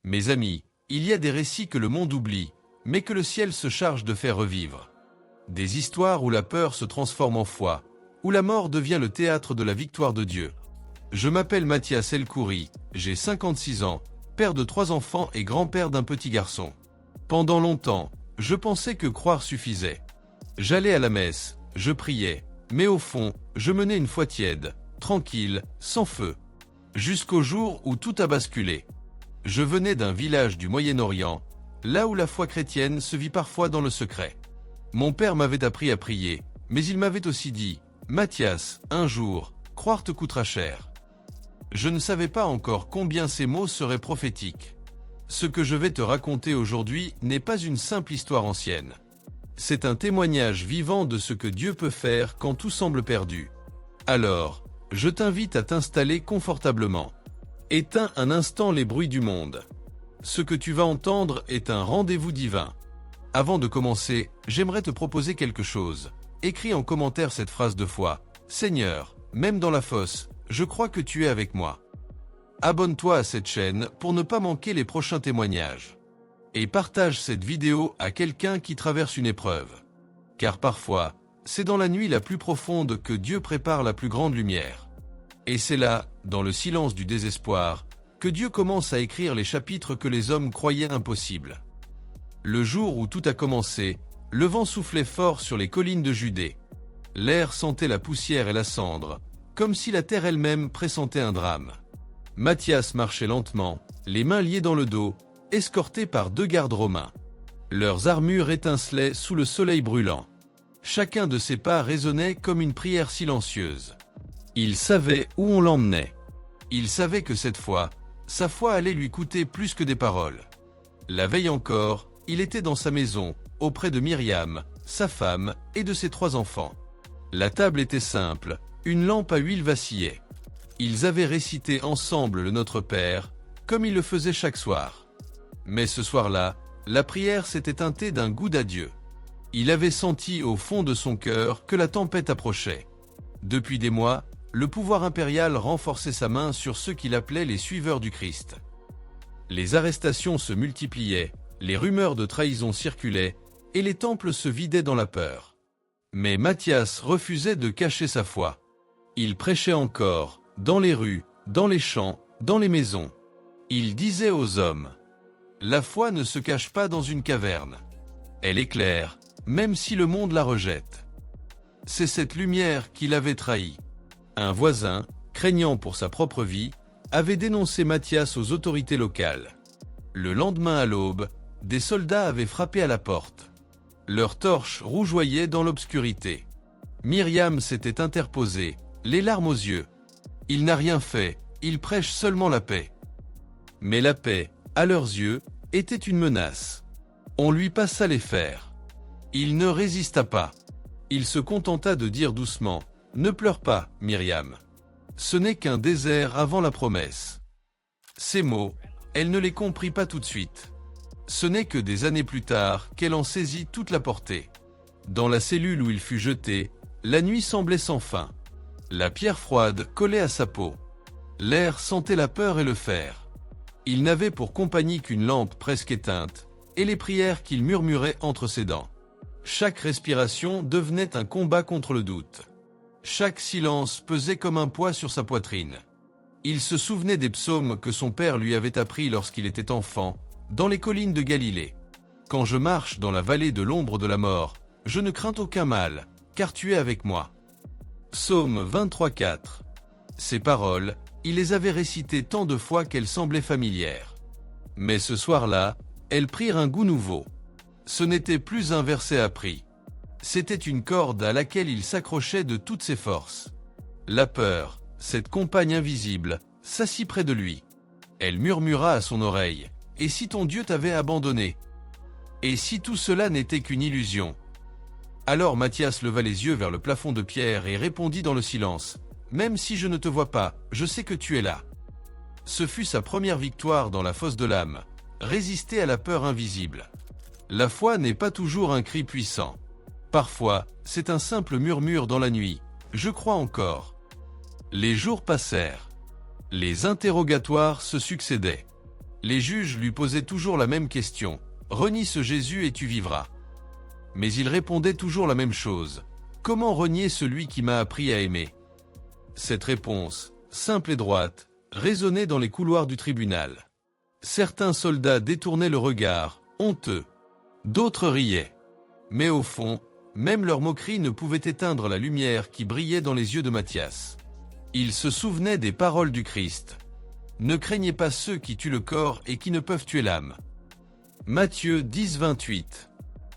Mes amis, il y a des récits que le monde oublie, mais que le ciel se charge de faire revivre. Des histoires où la peur se transforme en foi, où la mort devient le théâtre de la victoire de Dieu. Je m'appelle Mathias El-Khoury, j'ai 56 ans, père de 3 enfants et grand-père d'un petit garçon. Pendant longtemps, je pensais que croire suffisait. J'allais à la messe, je priais, mais au fond, je menais une foi tiède, tranquille, sans feu. Jusqu'au jour où tout a basculé. Je venais d'un village du Moyen-Orient, là où la foi chrétienne se vit parfois dans le secret. Mon père m'avait appris à prier, mais il m'avait aussi dit « Mathias, un jour, croire te coûtera cher ». Je ne savais pas encore combien ces mots seraient prophétiques. Ce que je vais te raconter aujourd'hui n'est pas une simple histoire ancienne. C'est un témoignage vivant de ce que Dieu peut faire quand tout semble perdu. Alors, je t'invite à t'installer confortablement. Éteins un instant les bruits du monde. Ce que tu vas entendre est un rendez-vous divin. Avant de commencer, j'aimerais te proposer quelque chose. Écris en commentaire cette phrase de foi. « Seigneur, même dans la fosse, je crois que tu es avec moi. » Abonne-toi à cette chaîne pour ne pas manquer les prochains témoignages. Et partage cette vidéo à quelqu'un qui traverse une épreuve. Car parfois, c'est dans la nuit la plus profonde que Dieu prépare la plus grande lumière. Et c'est là, dans le silence du désespoir, que Dieu commence à écrire les chapitres que les hommes croyaient impossibles. Le jour où tout a commencé, le vent soufflait fort sur les collines de Judée. L'air sentait la poussière et la cendre, comme si la terre elle-même pressentait un drame. Mathias marchait lentement, les mains liées dans le dos, escorté par 2 gardes romains. Leurs armures étincelaient sous le soleil brûlant. Chacun de ses pas résonnait comme une prière silencieuse. Il savait où on l'emmenait. Il savait que cette fois, sa foi allait lui coûter plus que des paroles. La veille encore, il était dans sa maison, auprès de Myriam, sa femme, et de ses 3 enfants. La table était simple, une lampe à huile vacillait. Ils avaient récité ensemble le Notre Père, comme ils le faisaient chaque soir. Mais ce soir-là, la prière s'était teintée d'un goût d'adieu. Il avait senti au fond de son cœur que la tempête approchait. Depuis des mois, le pouvoir impérial renforçait sa main sur ceux qu'il appelait les suiveurs du Christ. Les arrestations se multipliaient, les rumeurs de trahison circulaient, et les temples se vidaient dans la peur. Mais Mathias refusait de cacher sa foi. Il prêchait encore, dans les rues, dans les champs, dans les maisons. Il disait aux hommes: « La foi ne se cache pas dans une caverne. Elle éclaire, même si le monde la rejette. » C'est cette lumière qui l'avait trahi. Un voisin, craignant pour sa propre vie, avait dénoncé Mathias aux autorités locales. Le lendemain à l'aube, des soldats avaient frappé à la porte. Leurs torches rougeoyaient dans l'obscurité. Myriam s'était interposée, les larmes aux yeux. « Il n'a rien fait, il prêche seulement la paix. » Mais la paix, à leurs yeux, était une menace. On lui passa les fers. Il ne résista pas. Il se contenta de dire doucement: « Ne pleure pas, Myriam. Ce n'est qu'un désert avant la promesse. » Ces mots, elle ne les comprit pas tout de suite. Ce n'est que des années plus tard qu'elle en saisit toute la portée. Dans la cellule où il fut jeté, la nuit semblait sans fin. La pierre froide collait à sa peau. L'air sentait la peur et le fer. Il n'avait pour compagnie qu'une lampe presque éteinte, et les prières qu'il murmurait entre ses dents. Chaque respiration devenait un combat contre le doute. Chaque silence pesait comme un poids sur sa poitrine. Il se souvenait des psaumes que son père lui avait appris lorsqu'il était enfant, dans les collines de Galilée. « Quand je marche dans la vallée de l'ombre de la mort, je ne crains aucun mal, car tu es avec moi. » Psaume 23,4. Ces paroles, il les avait récitées tant de fois qu'elles semblaient familières. Mais ce soir-là, elles prirent un goût nouveau. Ce n'était plus un verset appris. C'était une corde à laquelle il s'accrochait de toutes ses forces. La peur, cette compagne invisible, s'assit près de lui. Elle murmura à son oreille: « Et si ton Dieu t'avait abandonné? Et si tout cela n'était qu'une illusion ?» Alors Mathias leva les yeux vers le plafond de pierre et répondit dans le silence: « Même si je ne te vois pas, je sais que tu es là. » Ce fut sa première victoire dans la fosse de l'âme, résister à la peur invisible. La foi n'est pas toujours un cri puissant. Parfois, c'est un simple murmure dans la nuit: « Je crois encore. » Les jours passèrent. Les interrogatoires se succédaient. Les juges lui posaient toujours la même question. Renie ce Jésus et tu vivras. Mais il répondait toujours la même chose. Comment renier celui qui m'a appris à aimer? Cette réponse, simple et droite, résonnait dans les couloirs du tribunal. Certains soldats détournaient le regard, honteux. D'autres riaient. Mais au fond, même leur moquerie ne pouvait éteindre la lumière qui brillait dans les yeux de Matthias. Il se souvenait des paroles du Christ. Ne craignez pas ceux qui tuent le corps et qui ne peuvent tuer l'âme. Matthieu 10, 28.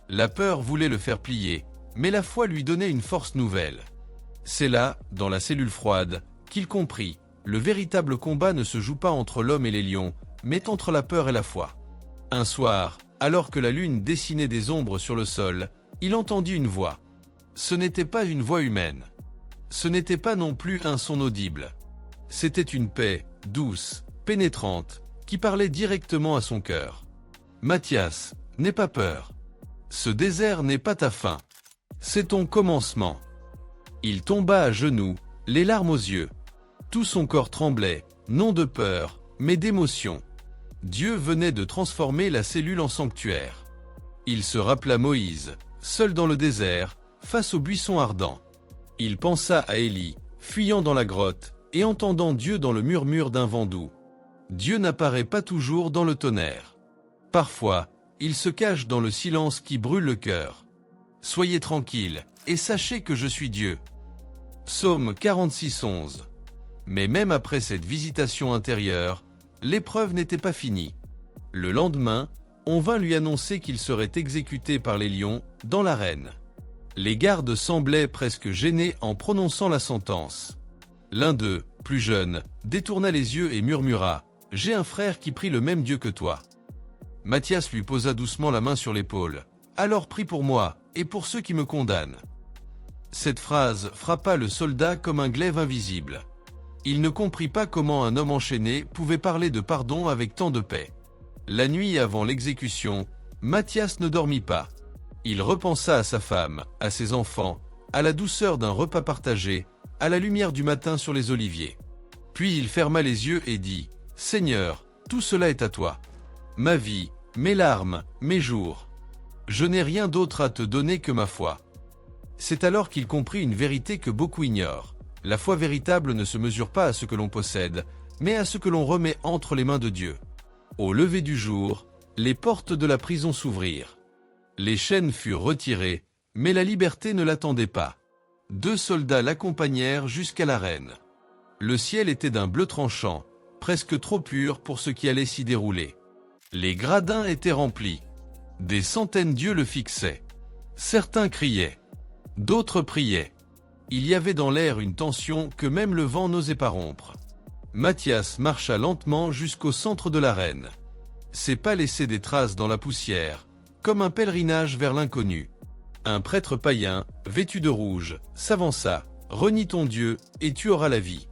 La peur voulait le faire plier, mais la foi lui donnait une force nouvelle. C'est là, dans la cellule froide, qu'il comprit, le véritable combat ne se joue pas entre l'homme et les lions, mais entre la peur et la foi. Un soir, alors que la lune dessinait des ombres sur le sol, il entendit une voix. Ce n'était pas une voix humaine. Ce n'était pas non plus un son audible. C'était une paix, douce, pénétrante, qui parlait directement à son cœur. Matthias, n'aie pas peur. Ce désert n'est pas ta fin. C'est ton commencement. Il tomba à genoux, les larmes aux yeux. Tout son corps tremblait, non de peur, mais d'émotion. Dieu venait de transformer la cellule en sanctuaire. Il se rappela Moïse, seul dans le désert, face au buisson ardent. Il pensa à Élie, fuyant dans la grotte, et entendant Dieu dans le murmure d'un vent doux. Dieu n'apparaît pas toujours dans le tonnerre. Parfois, il se cache dans le silence qui brûle le cœur. Soyez tranquilles, et sachez que je suis Dieu. Psaume 46, 11. Mais même après cette visitation intérieure, l'épreuve n'était pas finie. Le lendemain, on vint lui annoncer qu'il serait exécuté par les lions, dans l'arène. Les gardes semblaient presque gênés en prononçant la sentence. L'un d'eux, plus jeune, détourna les yeux et murmura « J'ai un frère qui prie le même Dieu que toi. » Matthias lui posa doucement la main sur l'épaule. « Alors prie pour moi, et pour ceux qui me condamnent. » Cette phrase frappa le soldat comme un glaive invisible. Il ne comprit pas comment un homme enchaîné pouvait parler de pardon avec tant de paix. La nuit avant l'exécution, Matthias ne dormit pas. Il repensa à sa femme, à ses enfants, à la douceur d'un repas partagé, à la lumière du matin sur les oliviers. Puis il ferma les yeux et dit « Seigneur, tout cela est à toi. Ma vie, mes larmes, mes jours. Je n'ai rien d'autre à te donner que ma foi. » C'est alors qu'il comprit une vérité que beaucoup ignorent. La foi véritable ne se mesure pas à ce que l'on possède, mais à ce que l'on remet entre les mains de Dieu. Au lever du jour, les portes de la prison s'ouvrirent. Les chaînes furent retirées, mais la liberté ne l'attendait pas. 2 soldats l'accompagnèrent jusqu'à l'arène. Le ciel était d'un bleu tranchant, presque trop pur pour ce qui allait s'y dérouler. Les gradins étaient remplis. Des centaines d'yeux le fixaient. Certains criaient. D'autres priaient. Il y avait dans l'air une tension que même le vent n'osait pas rompre. Matthias marcha lentement jusqu'au centre de l'arène. Ses pas laissaient des traces dans la poussière, comme un pèlerinage vers l'inconnu. Un prêtre païen, vêtu de rouge, s'avança. « Renie ton Dieu, et tu auras la vie.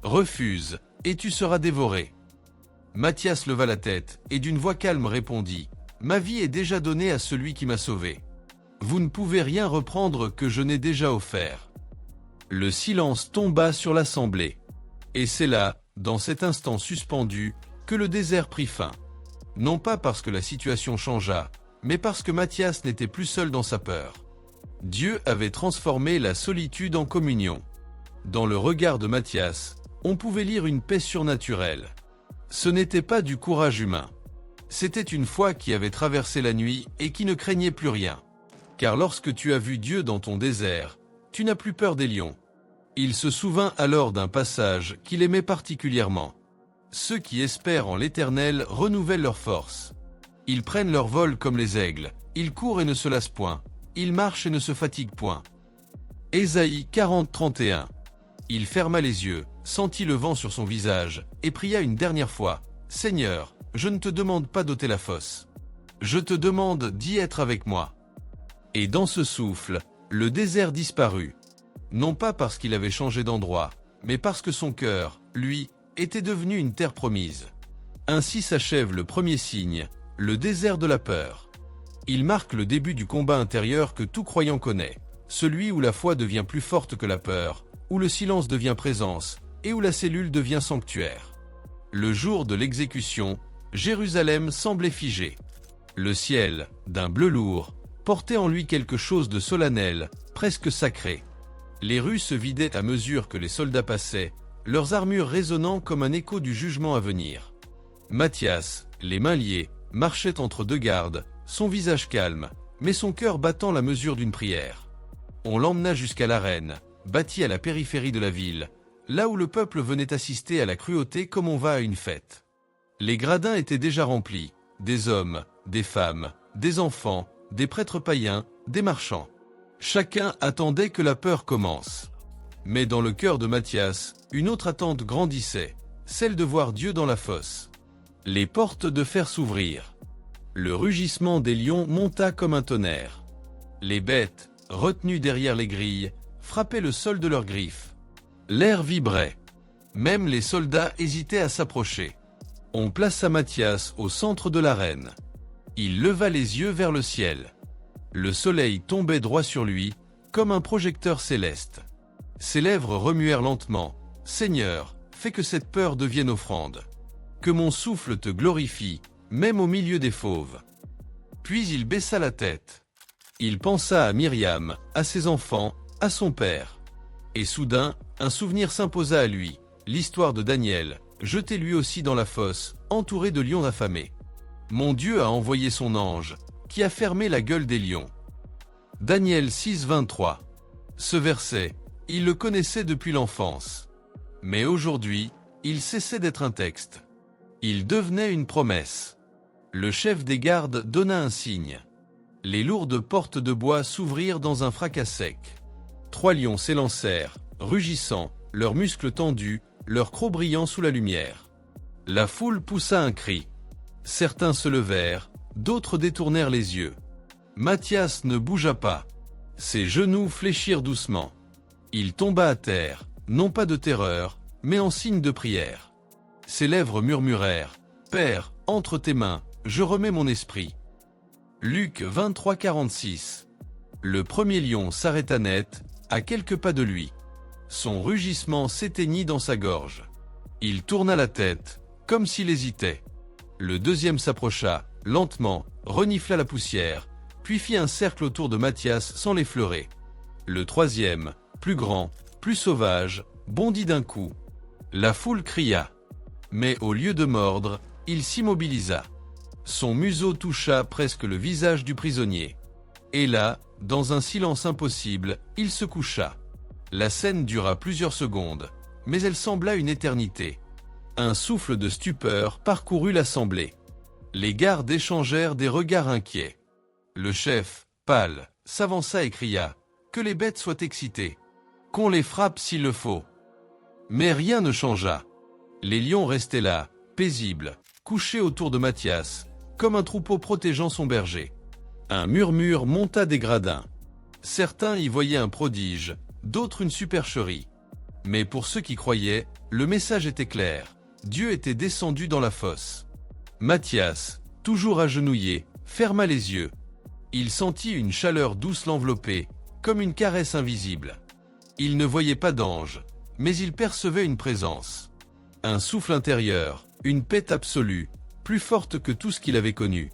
Refuse, et tu seras dévoré. » Matthias leva la tête, et d'une voix calme répondit « Ma vie est déjà donnée à celui qui m'a sauvé. Vous ne pouvez rien reprendre que je n'ai déjà offert. » Le silence tomba sur l'assemblée. Et c'est là, dans cet instant suspendu, que le désert prit fin. Non pas parce que la situation changea, mais parce que Matthias n'était plus seul dans sa peur. Dieu avait transformé la solitude en communion. Dans le regard de Matthias, on pouvait lire une paix surnaturelle. Ce n'était pas du courage humain. C'était une foi qui avait traversé la nuit et qui ne craignait plus rien. Car lorsque tu as vu Dieu dans ton désert, tu n'as plus peur des lions. Il se souvint alors d'un passage qu'il aimait particulièrement. Ceux qui espèrent en l'Éternel renouvellent leurs forces. Ils prennent leur vol comme les aigles, ils courent et ne se lassent point, ils marchent et ne se fatiguent point. Ésaïe 40, 31. Il ferma les yeux, sentit le vent sur son visage, et pria une dernière fois, « Seigneur, je ne te demande pas d'ôter la fosse. Je te demande d'y être avec moi. » Et dans ce souffle, le désert disparut. Non pas parce qu'il avait changé d'endroit, mais parce que son cœur, lui, était devenu une terre promise. Ainsi s'achève le premier signe, le désert de la peur. Il marque le début du combat intérieur que tout croyant connaît, celui où la foi devient plus forte que la peur, où le silence devient présence, et où la cellule devient sanctuaire. Le jour de l'exécution, Jérusalem semblait figée. Le ciel, d'un bleu lourd, portait en lui quelque chose de solennel, presque sacré. Les rues se vidaient à mesure que les soldats passaient, leurs armures résonnant comme un écho du jugement à venir. Matthias, les mains liées, marchait entre deux gardes, son visage calme, mais son cœur battant la mesure d'une prière. On l'emmena jusqu'à l'arène, bâtie à la périphérie de la ville, là où le peuple venait assister à la cruauté comme on va à une fête. Les gradins étaient déjà remplis, des hommes, des femmes, des enfants, des prêtres païens, des marchands. Chacun attendait que la peur commence. Mais dans le cœur de Matthias, une autre attente grandissait, celle de voir Dieu dans la fosse. Les portes de fer s'ouvrirent. Le rugissement des lions monta comme un tonnerre. Les bêtes, retenues derrière les grilles, frappaient le sol de leurs griffes. L'air vibrait. Même les soldats hésitaient à s'approcher. On plaça Matthias au centre de l'arène. Il leva les yeux vers le ciel. Le soleil tombait droit sur lui, comme un projecteur céleste. Ses lèvres remuèrent lentement. « Seigneur, fais que cette peur devienne offrande. Que mon souffle te glorifie, même au milieu des fauves. » Puis il baissa la tête. Il pensa à Myriam, à ses enfants, à son père. Et soudain, un souvenir s'imposa à lui, l'histoire de Daniel, jeté lui aussi dans la fosse, entouré de lions affamés. Mon Dieu a envoyé son ange, qui a fermé la gueule des lions. Daniel 6, 23. Ce verset, il le connaissait depuis l'enfance. Mais aujourd'hui, il cessait d'être un texte. Il devenait une promesse. Le chef des gardes donna un signe. Les lourdes portes de bois s'ouvrirent dans un fracas sec. 3 lions s'élancèrent, rugissant, leurs muscles tendus, leurs crocs brillants sous la lumière. La foule poussa un cri. Certains se levèrent, d'autres détournèrent les yeux. Matthias ne bougea pas. Ses genoux fléchirent doucement. Il tomba à terre, non pas de terreur, mais en signe de prière. Ses lèvres murmurèrent « Père, entre tes mains, je remets mon esprit. » Luc 23, 46. Le premier lion s'arrêta net, à quelques pas de lui. Son rugissement s'éteignit dans sa gorge. Il tourna la tête, comme s'il hésitait. Le deuxième s'approcha, lentement, renifla la poussière, puis fit un cercle autour de Matthias sans l'effleurer. Le troisième, plus grand, plus sauvage, bondit d'un coup. La foule cria. Mais au lieu de mordre, il s'immobilisa. Son museau toucha presque le visage du prisonnier. Et là, dans un silence impossible, il se coucha. La scène dura plusieurs secondes, mais elle sembla une éternité. Un souffle de stupeur parcourut l'assemblée. Les gardes échangèrent des regards inquiets. Le chef, pâle, s'avança et cria « Que les bêtes soient excitées. Qu'on les frappe s'il le faut. » Mais rien ne changea. Les lions restaient là, paisibles, couchés autour de Matthias, comme un troupeau protégeant son berger. Un murmure monta des gradins. Certains y voyaient un prodige, d'autres une supercherie. Mais pour ceux qui croyaient, le message était clair. Dieu était descendu dans la fosse. Matthias, toujours agenouillé, ferma les yeux. Il sentit une chaleur douce l'envelopper, comme une caresse invisible. Il ne voyait pas d'ange, mais il percevait une présence. Un souffle intérieur, une paix absolue, plus forte que tout ce qu'il avait connu.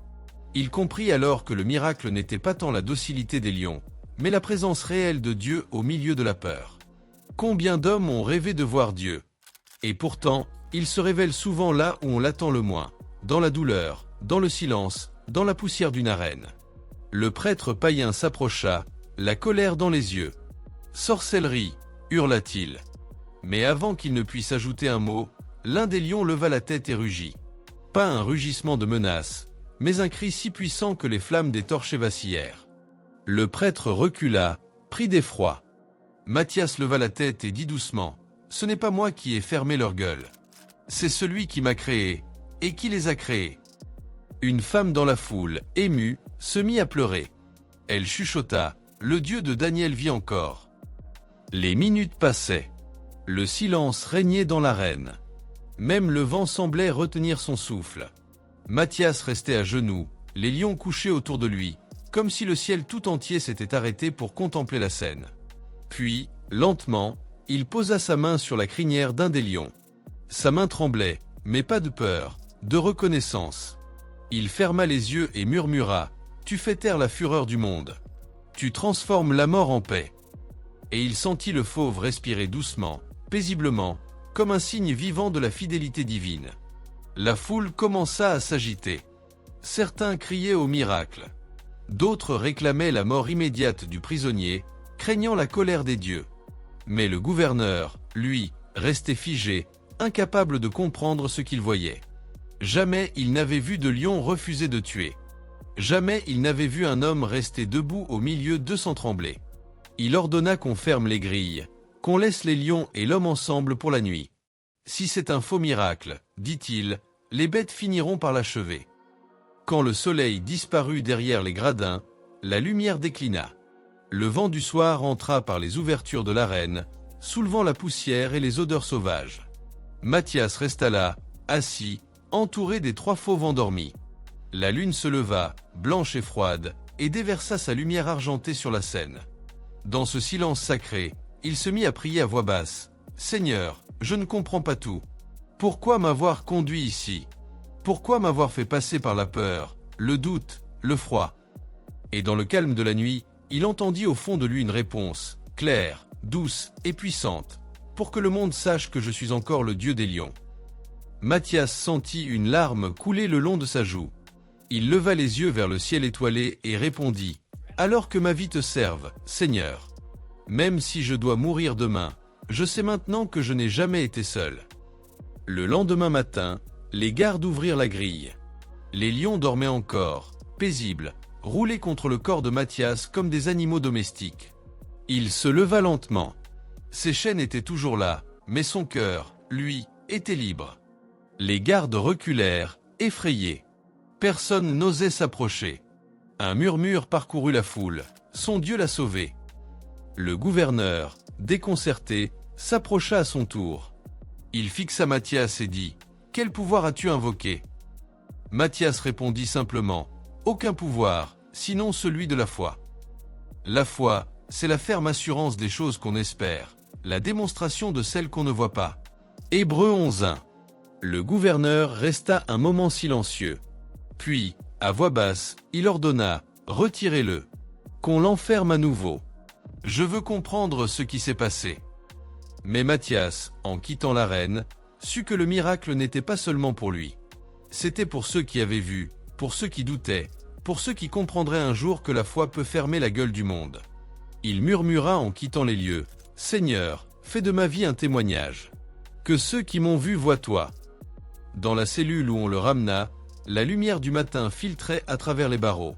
Il comprit alors que le miracle n'était pas tant la docilité des lions, mais la présence réelle de Dieu au milieu de la peur. Combien d'hommes ont rêvé de voir Dieu? Et pourtant, il se révèle souvent là où on l'attend le moins, dans la douleur, dans le silence, dans la poussière d'une arène. Le prêtre païen s'approcha, la colère dans les yeux. « Sorcellerie !» hurla-t-il. Mais avant qu'il ne puisse ajouter un mot, l'un des lions leva la tête et rugit. Pas un rugissement de menace, mais un cri si puissant que les flammes des torchers vacillèrent. Le prêtre recula, pris d'effroi. Matthias leva la tête et dit doucement « Ce n'est pas moi qui ai fermé leur gueule. C'est celui qui m'a créé, et qui les a créés. » Une femme dans la foule, émue, se mit à pleurer. Elle chuchota « Le Dieu de Daniel vit encore. » Les minutes passaient. Le silence régnait dans l'arène. Même le vent semblait retenir son souffle. Matthias restait à genoux, les lions couchés autour de lui, comme si le ciel tout entier s'était arrêté pour contempler la scène. Puis, lentement, il posa sa main sur la crinière d'un des lions. Sa main tremblait, mais pas de peur, de reconnaissance. Il ferma les yeux et murmura, « Tu fais taire la fureur du monde. Tu transformes la mort en paix. » Et il sentit le fauve respirer doucement, paisiblement, comme un signe vivant de la fidélité divine. La foule commença à s'agiter. Certains criaient au miracle. D'autres réclamaient la mort immédiate du prisonnier, craignant la colère des dieux. Mais le gouverneur, lui, restait figé, incapable de comprendre ce qu'il voyait. Jamais il n'avait vu de lion refuser de tuer. Jamais il n'avait vu un homme rester debout au milieu d'eux sans trembler. Il ordonna qu'on ferme les grilles, qu'on laisse les lions et l'homme ensemble pour la nuit. Si c'est un faux miracle, dit-il, les bêtes finiront par l'achever. Quand le soleil disparut derrière les gradins, la lumière déclina. Le vent du soir entra par les ouvertures de l'arène, soulevant la poussière et les odeurs sauvages. Mathias resta là, assis, entouré des 3 fauves endormis. La lune se leva, blanche et froide, et déversa sa lumière argentée sur la scène. Dans ce silence sacré, il se mit à prier à voix basse. « Seigneur, je ne comprends pas tout. Pourquoi m'avoir conduit ici? Pourquoi m'avoir fait passer par la peur, le doute, le froid ?» Et dans le calme de la nuit, il entendit au fond de lui une réponse, claire, douce et puissante, pour que le monde sache que je suis encore le Dieu des lions. Mathias sentit une larme couler le long de sa joue. Il leva les yeux vers le ciel étoilé et répondit, « Alors que ma vie te serve, Seigneur. Même si je dois mourir demain, je sais maintenant que je n'ai jamais été seul. » Le lendemain matin, les gardes ouvrirent la grille. Les lions dormaient encore, paisibles, roulés contre le corps de Mathias comme des animaux domestiques. Il se leva lentement. Ses chaînes étaient toujours là, mais son cœur, lui, était libre. Les gardes reculèrent, effrayés. Personne n'osait s'approcher. Un murmure parcourut la foule. Son Dieu l'a sauvé. Le gouverneur, déconcerté, s'approcha à son tour. Il fixa Mathias et dit, « Quel pouvoir as-tu invoqué ?» Mathias répondit simplement, « Aucun pouvoir, sinon celui de la foi. » La foi, c'est la ferme assurance des choses qu'on espère, la démonstration de celles qu'on ne voit pas. Hébreux 11:1. Le gouverneur resta un moment silencieux. Puis, à voix basse, il ordonna, « Retirez-le. Qu'on l'enferme à nouveau. Je veux comprendre ce qui s'est passé. » Mais Mathias, en quittant l'arène, sut que le miracle n'était pas seulement pour lui. C'était pour ceux qui avaient vu, pour ceux qui doutaient, pour ceux qui comprendraient un jour que la foi peut fermer la gueule du monde. Il murmura en quittant les lieux, « Seigneur, fais de ma vie un témoignage. Que ceux qui m'ont vu voient toi. » Dans la cellule où on le ramena, la lumière du matin filtrait à travers les barreaux.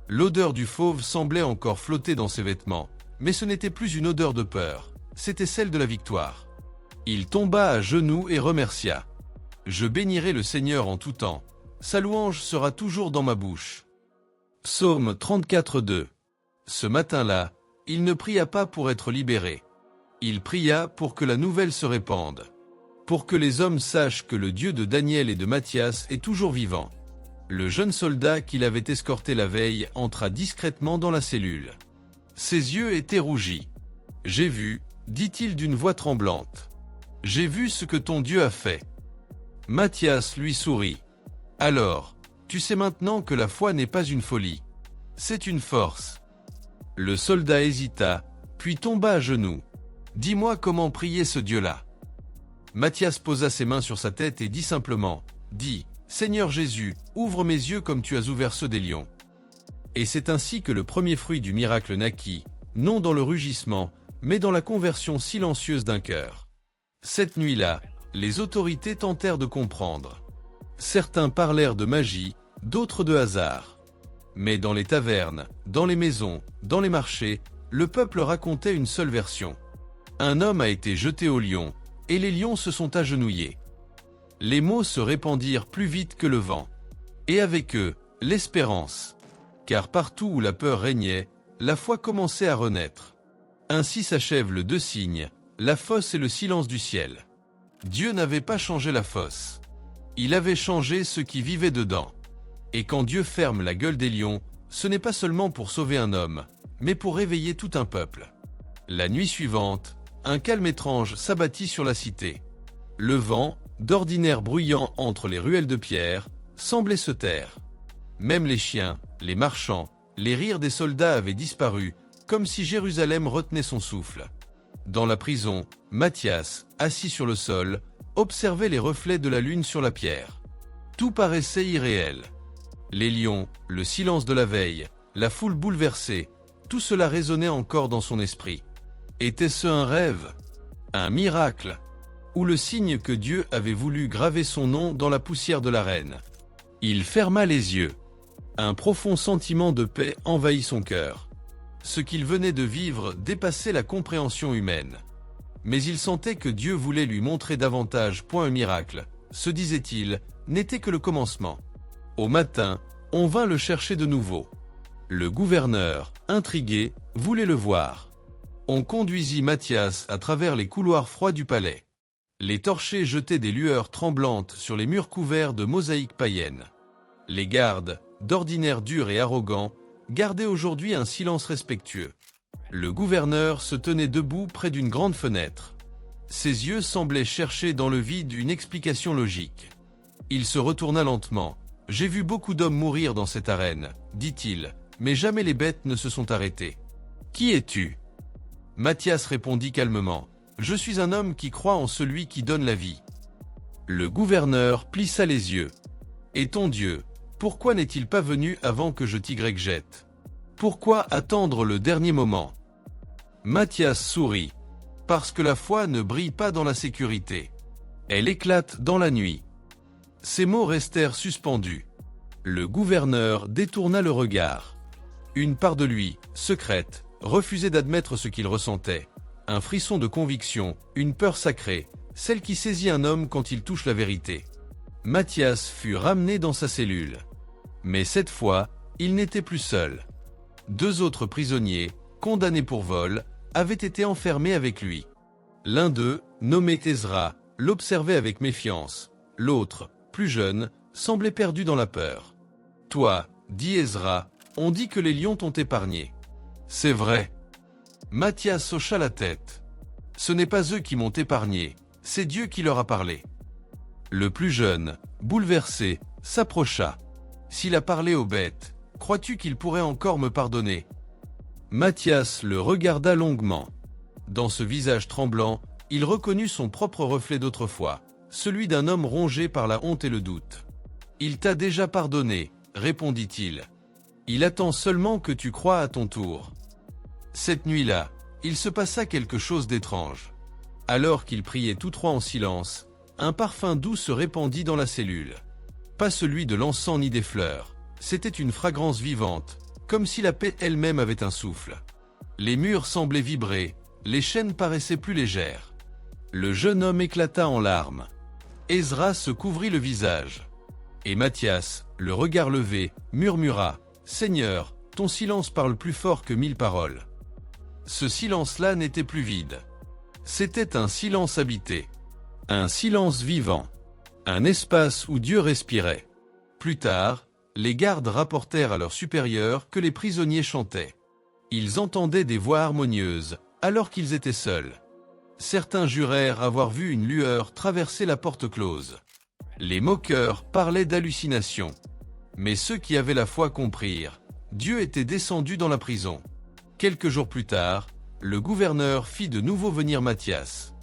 L'odeur du fauve semblait encore flotter dans ses vêtements, mais ce n'était plus une odeur de peur, c'était celle de la victoire. Il tomba à genoux et remercia. « Je bénirai le Seigneur en tout temps, sa louange sera toujours dans ma bouche. » Psaume 34:2. Ce matin-là, il ne pria pas pour être libéré. Il pria pour que la nouvelle se répande. Pour que les hommes sachent que le Dieu de Daniel et de Mathias est toujours vivant. Le jeune soldat qu'il avait escorté la veille entra discrètement dans la cellule. Ses yeux étaient rougis. « J'ai vu, dit-il d'une voix tremblante. J'ai vu ce que ton Dieu a fait. » Mathias lui sourit. « Alors, tu sais maintenant que la foi n'est pas une folie. C'est une force. » Le soldat hésita, puis tomba à genoux. « Dis-moi comment prier ce Dieu-là. » Mathias posa ses mains sur sa tête et dit simplement, « Dis, Seigneur Jésus, ouvre mes yeux comme tu as ouvert ceux des lions. » Et c'est ainsi que le premier fruit du miracle naquit, non dans le rugissement, mais dans la conversion silencieuse d'un cœur. Cette nuit-là, les autorités tentèrent de comprendre. Certains parlèrent de magie, d'autres de hasard. Mais dans les tavernes, dans les maisons, dans les marchés, le peuple racontait une seule version. Un homme a été jeté au lion, et les lions se sont agenouillés. Les mots se répandirent plus vite que le vent. Et avec eux, l'espérance. Car partout où la peur régnait, la foi commençait à renaître. Ainsi s'achèvent les 2 signes, la fosse et le silence du ciel. Dieu n'avait pas changé la fosse. Il avait changé ceux qui vivaient dedans. Et quand Dieu ferme la gueule des lions, ce n'est pas seulement pour sauver un homme, mais pour réveiller tout un peuple. La nuit suivante, un calme étrange s'abattit sur la cité. Le vent, d'ordinaire bruyant entre les ruelles de pierre, semblait se taire. Même les chiens, les marchands, les rires des soldats avaient disparu, comme si Jérusalem retenait son souffle. Dans la prison, Matthias, assis sur le sol, observait les reflets de la lune sur la pierre. Tout paraissait irréel. Les lions, le silence de la veille, la foule bouleversée, tout cela résonnait encore dans son esprit. Était-ce un rêve? Un miracle? Ou le signe que Dieu avait voulu graver son nom dans la poussière de l'arène? Il ferma les yeux. Un profond sentiment de paix envahit son cœur. Ce qu'il venait de vivre dépassait la compréhension humaine. Mais il sentait que Dieu voulait lui montrer davantage. Un miracle, se disait-il, n'était que le commencement. Au matin, on vint le chercher de nouveau. Le gouverneur, intrigué, voulait le voir. On conduisit Matthias à travers les couloirs froids du palais. Les torchers jetaient des lueurs tremblantes sur les murs couverts de mosaïques païennes. Les gardes, d'ordinaire durs et arrogants, gardaient aujourd'hui un silence respectueux. Le gouverneur se tenait debout près d'une grande fenêtre. Ses yeux semblaient chercher dans le vide une explication logique. Il se retourna lentement. « J'ai vu beaucoup d'hommes mourir dans cette arène, dit-il, mais jamais les bêtes ne se sont arrêtées. Qui es-tu » Matthias répondit calmement. « Je suis un homme qui croit en celui qui donne la vie. » Le gouverneur plissa les yeux. « Et ton Dieu, pourquoi n'est-il pas venu avant que je t'y jette? Pourquoi attendre le dernier moment ?» Matthias sourit. « Parce que la foi ne brille pas dans la sécurité. Elle éclate dans la nuit. » Ces mots restèrent suspendus. Le gouverneur détourna le regard. Une part de lui, secrète, refusait d'admettre ce qu'il ressentait. Un frisson de conviction, une peur sacrée, celle qui saisit un homme quand il touche la vérité. Matthias fut ramené dans sa cellule. Mais cette fois, il n'était plus seul. 2 autres prisonniers, condamnés pour vol, avaient été enfermés avec lui. L'un d'eux, nommé Ezra, l'observait avec méfiance. L'autre, plus jeune, semblait perdu dans la peur. « Toi, dit Ezra, on dit que les lions t'ont épargné. C'est vrai. » Matthias hocha la tête. « Ce n'est pas eux qui m'ont épargné, c'est Dieu qui leur a parlé. » Le plus jeune, bouleversé, s'approcha. « S'il a parlé aux bêtes, crois-tu qu'il pourrait encore me pardonner ?» Matthias le regarda longuement. Dans ce visage tremblant, il reconnut son propre reflet d'autrefois, celui d'un homme rongé par la honte et le doute. « Il t'a déjà pardonné, répondit-il. Il attend seulement que tu croies à ton tour. » Cette nuit-là, il se passa quelque chose d'étrange. Alors qu'ils priaient tous trois en silence, un parfum doux se répandit dans la cellule. Pas celui de l'encens ni des fleurs, c'était une fragrance vivante, comme si la paix elle-même avait un souffle. Les murs semblaient vibrer, les chaînes paraissaient plus légères. Le jeune homme éclata en larmes. Ezra se couvrit le visage. Et Matthias, le regard levé, murmura « Seigneur, ton silence parle plus fort que 1000 paroles. » Ce silence-là n'était plus vide. C'était un silence habité. Un silence vivant. Un espace où Dieu respirait. Plus tard, les gardes rapportèrent à leurs supérieurs que les prisonniers chantaient. Ils entendaient des voix harmonieuses, alors qu'ils étaient seuls. Certains jurèrent avoir vu une lueur traverser la porte close. Les moqueurs parlaient d'hallucinations. Mais ceux qui avaient la foi comprirent. Dieu était descendu dans la prison. Quelques jours plus tard, le gouverneur fit de nouveau venir Matthias.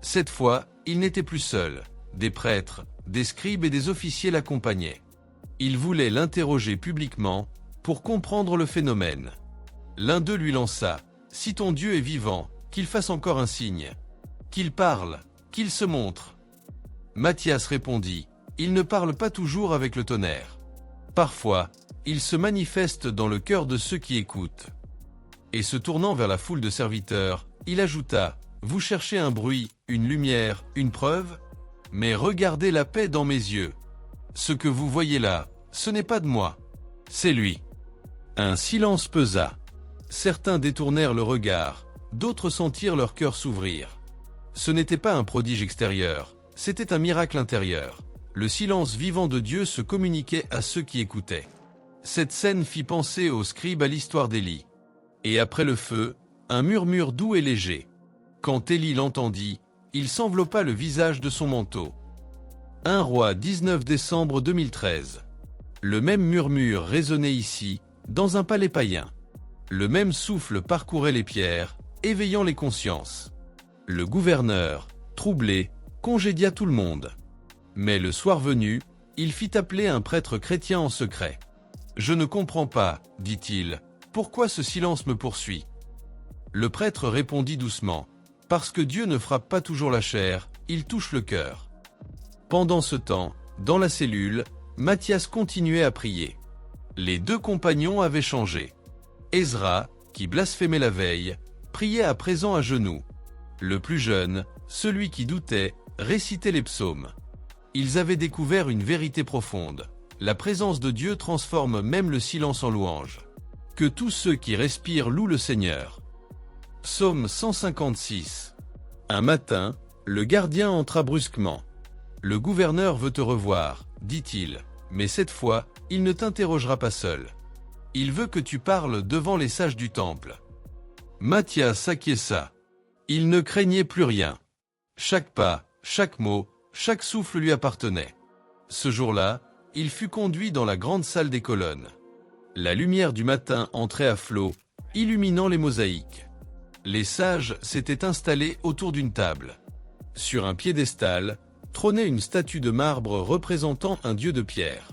Cette fois, il n'était plus seul. Des prêtres, des scribes et des officiers l'accompagnaient. Ils voulaient l'interroger publiquement pour comprendre le phénomène. L'un d'eux lui lança « Si ton Dieu est vivant, qu'il fasse encore un signe. Qu'il parle, qu'il se montre. » Matthias répondit « Il ne parle pas toujours avec le tonnerre. Parfois, il se manifeste dans le cœur de ceux qui écoutent. » Et se tournant vers la foule de serviteurs, il ajouta « Vous cherchez un bruit, une lumière, une preuve? Mais regardez la paix dans mes yeux. Ce que vous voyez là, ce n'est pas de moi. C'est lui. » Un silence pesa. Certains détournèrent le regard, d'autres sentirent leur cœur s'ouvrir. Ce n'était pas un prodige extérieur, c'était un miracle intérieur. Le silence vivant de Dieu se communiquait à ceux qui écoutaient. Cette scène fit penser aux scribes à l'histoire d'Élie. Et après le feu, un murmure doux et léger. Quand Élie l'entendit, il s'enveloppa le visage de son manteau. 1 Roi 19 décembre 2013. Le même murmure résonnait ici, dans un palais païen. Le même souffle parcourait les pierres, éveillant les consciences. Le gouverneur, troublé, congédia tout le monde. Mais le soir venu, il fit appeler un prêtre chrétien en secret. « Je ne comprends pas, dit-il, pourquoi ce silence me poursuit ?» Le prêtre répondit doucement, « Parce que Dieu ne frappe pas toujours la chair, il touche le cœur. » Pendant ce temps, dans la cellule, Matthias continuait à prier. Les deux compagnons avaient changé. Ezra, qui blasphémait la veille, priait à présent à genoux. Le plus jeune, celui qui doutait, récitait les psaumes. Ils avaient découvert une vérité profonde. La présence de Dieu transforme même le silence en louange. Que tous ceux qui respirent louent le Seigneur. Psaume 156. Un matin, le gardien entra brusquement. « Le gouverneur veut te revoir, dit-il, mais cette fois, il ne t'interrogera pas seul. Il veut que tu parles devant les sages du temple. » Matthias s'acquiesça. Il ne craignait plus rien. Chaque pas, chaque mot, chaque souffle lui appartenait. Ce jour-là, il fut conduit dans la grande salle des colonnes. La lumière du matin entrait à flots, illuminant les mosaïques. Les sages s'étaient installés autour d'une table. Sur un piédestal, trônait une statue de marbre représentant un dieu de pierre.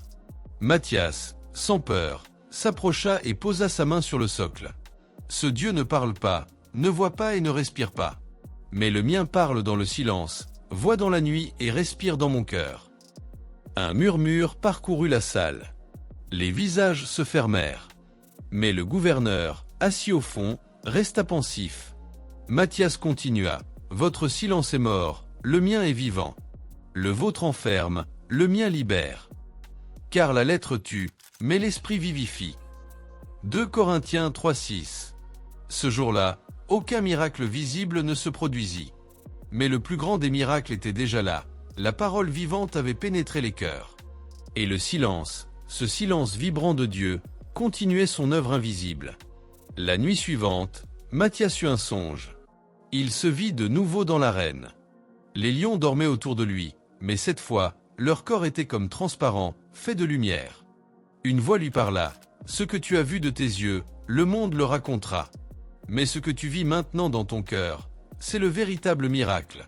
Matthias, sans peur, s'approcha et posa sa main sur le socle. Ce Dieu ne parle pas, ne voit pas et ne respire pas. Mais le mien parle dans le silence, voit dans la nuit et respire dans mon cœur. Un murmure parcourut la salle. Les visages se fermèrent. Mais le gouverneur, assis au fond, resta pensif. Matthias continua. « Votre silence est mort, le mien est vivant. Le vôtre enferme, le mien libère. Car la lettre tue, mais l'esprit vivifie. » 2 Corinthiens 3:6. Ce jour-là, aucun miracle visible ne se produisit. Mais le plus grand des miracles était déjà là. La parole vivante avait pénétré les cœurs. Et le silence, ce silence vibrant de Dieu, continuait son œuvre invisible. La nuit suivante, Matthias eut un songe. Il se vit de nouveau dans l'arène. Les lions dormaient autour de lui, mais cette fois, leur corps était comme transparent, fait de lumière. Une voix lui parla. « Ce que tu as vu de tes yeux, le monde le racontera. Mais ce que tu vis maintenant dans ton cœur, c'est le véritable miracle. »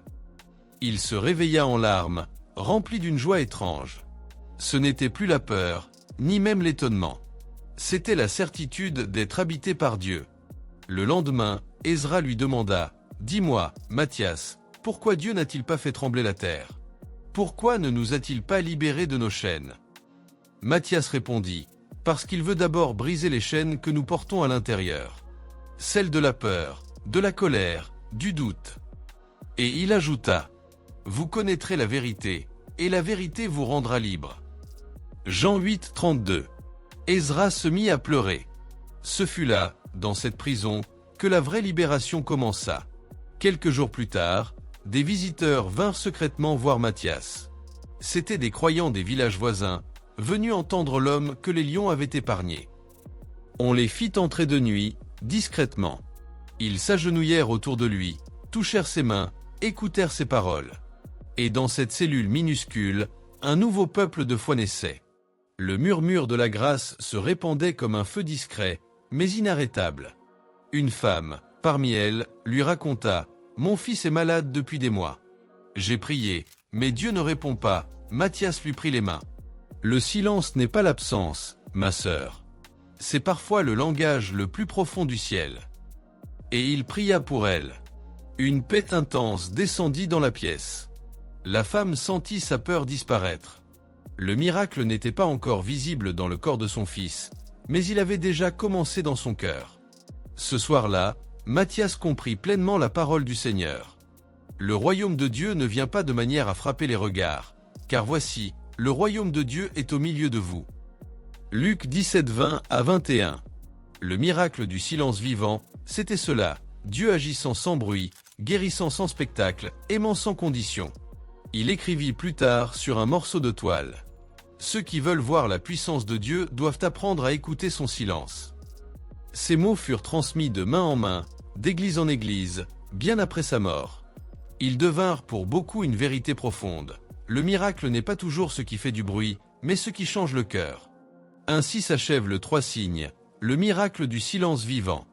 Il se réveilla en larmes, rempli d'une joie étrange. Ce n'était plus la peur, ni même l'étonnement. C'était la certitude d'être habité par Dieu. Le lendemain, Ezra lui demanda, « Dis-moi, Matthias, pourquoi Dieu n'a-t-il pas fait trembler la terre? Pourquoi ne nous a-t-il pas libérés de nos chaînes ?» Matthias répondit, « Parce qu'il veut d'abord briser les chaînes que nous portons à l'intérieur. Celles de la peur, de la colère, du doute. » Et il ajouta, « Vous connaîtrez la vérité, et la vérité vous rendra libre. » Jean 8, 32. Ezra se mit à pleurer. Ce fut là, dans cette prison, que la vraie libération commença. Quelques jours plus tard, des visiteurs vinrent secrètement voir Matthias. C'étaient des croyants des villages voisins, venus entendre l'homme que les lions avaient épargné. On les fit entrer de nuit, discrètement. Ils s'agenouillèrent autour de lui, touchèrent ses mains, écoutèrent ses paroles. Et dans cette cellule minuscule, un nouveau peuple de foi naissait. Le murmure de la grâce se répandait comme un feu discret, mais inarrêtable. Une femme, parmi elles, lui raconta « Mon fils est malade depuis des mois. J'ai prié, mais Dieu ne répond pas. » Matthias lui prit les mains. « Le silence n'est pas l'absence, ma sœur. C'est parfois le langage le plus profond du ciel. » Et il pria pour elle. Une paix intense descendit dans la pièce. La femme sentit sa peur disparaître. Le miracle n'était pas encore visible dans le corps de son fils, mais il avait déjà commencé dans son cœur. Ce soir-là, Matthias comprit pleinement la parole du Seigneur. Le royaume de Dieu ne vient pas de manière à frapper les regards, car voici, le royaume de Dieu est au milieu de vous. Luc 17, 20 à 21. Le miracle du silence vivant, c'était cela, Dieu agissant sans bruit, guérissant sans spectacle, aimant sans condition. Il écrivit plus tard sur un morceau de toile. Ceux qui veulent voir la puissance de Dieu doivent apprendre à écouter son silence. Ces mots furent transmis de main en main, d'église en église, bien après sa mort. Ils devinrent pour beaucoup une vérité profonde. le miracle n'est pas toujours ce qui fait du bruit, mais ce qui change le cœur. Ainsi s'achève le 3 signes, le miracle du silence vivant.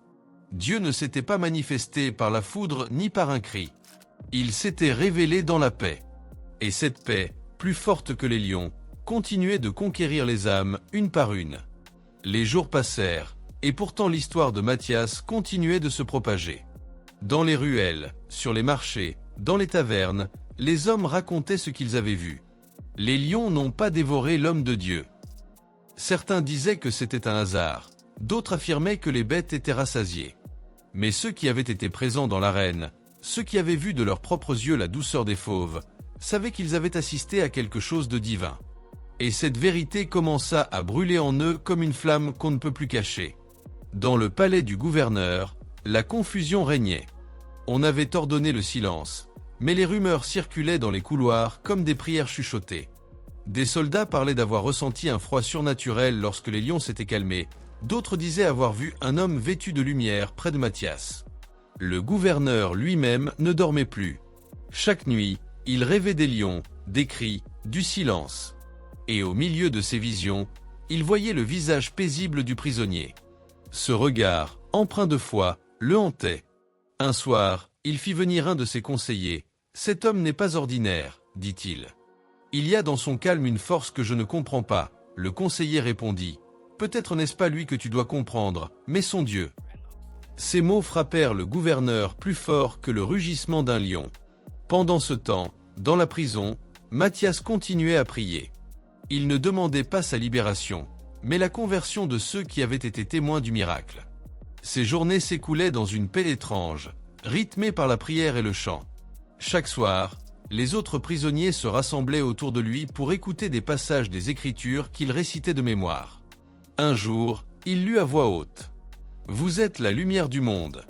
Dieu ne s'était pas manifesté par la foudre ni par un cri. Il s'était révélé dans la paix. Et cette paix, plus forte que les lions, continuait de conquérir les âmes, une par une. Les jours passèrent, et pourtant l'histoire de Matthias continuait de se propager. Dans les ruelles, sur les marchés, dans les tavernes, les hommes racontaient ce qu'ils avaient vu. Les lions n'ont pas dévoré l'homme de Dieu. Certains disaient que c'était un hasard, d'autres affirmaient que les bêtes étaient rassasiées. Mais ceux qui avaient été présents dans l'arène, ceux qui avaient vu de leurs propres yeux la douceur des fauves, savaient qu'ils avaient assisté à quelque chose de divin. Et cette vérité commença à brûler en eux comme une flamme qu'on ne peut plus cacher. Dans le palais du gouverneur, la confusion régnait. On avait ordonné le silence, mais les rumeurs circulaient dans les couloirs comme des prières chuchotées. Des soldats parlaient d'avoir ressenti un froid surnaturel lorsque les lions s'étaient calmés, d'autres disaient avoir vu un homme vêtu de lumière près de Matthias. Le gouverneur lui-même ne dormait plus. Chaque nuit, il rêvait des lions, des cris, du silence. Et au milieu de ces visions, il voyait le visage paisible du prisonnier. Ce regard, empreint de foi, le hantait. Un soir, il fit venir un de ses conseillers. « Cet homme n'est pas ordinaire, dit-il. Il y a dans son calme une force que je ne comprends pas. » Le conseiller répondit. « Peut-être n'est-ce pas lui que tu dois comprendre, mais son Dieu. » Ces mots frappèrent le gouverneur plus fort que le rugissement d'un lion. Pendant ce temps, dans la prison, Matthias continuait à prier. Il ne demandait pas sa libération, mais la conversion de ceux qui avaient été témoins du miracle. Ses journées s'écoulaient dans une paix étrange, rythmée par la prière et le chant. Chaque soir, les autres prisonniers se rassemblaient autour de lui pour écouter des passages des Écritures qu'il récitait de mémoire. Un jour, il lut à voix haute. « Vous êtes la lumière du monde.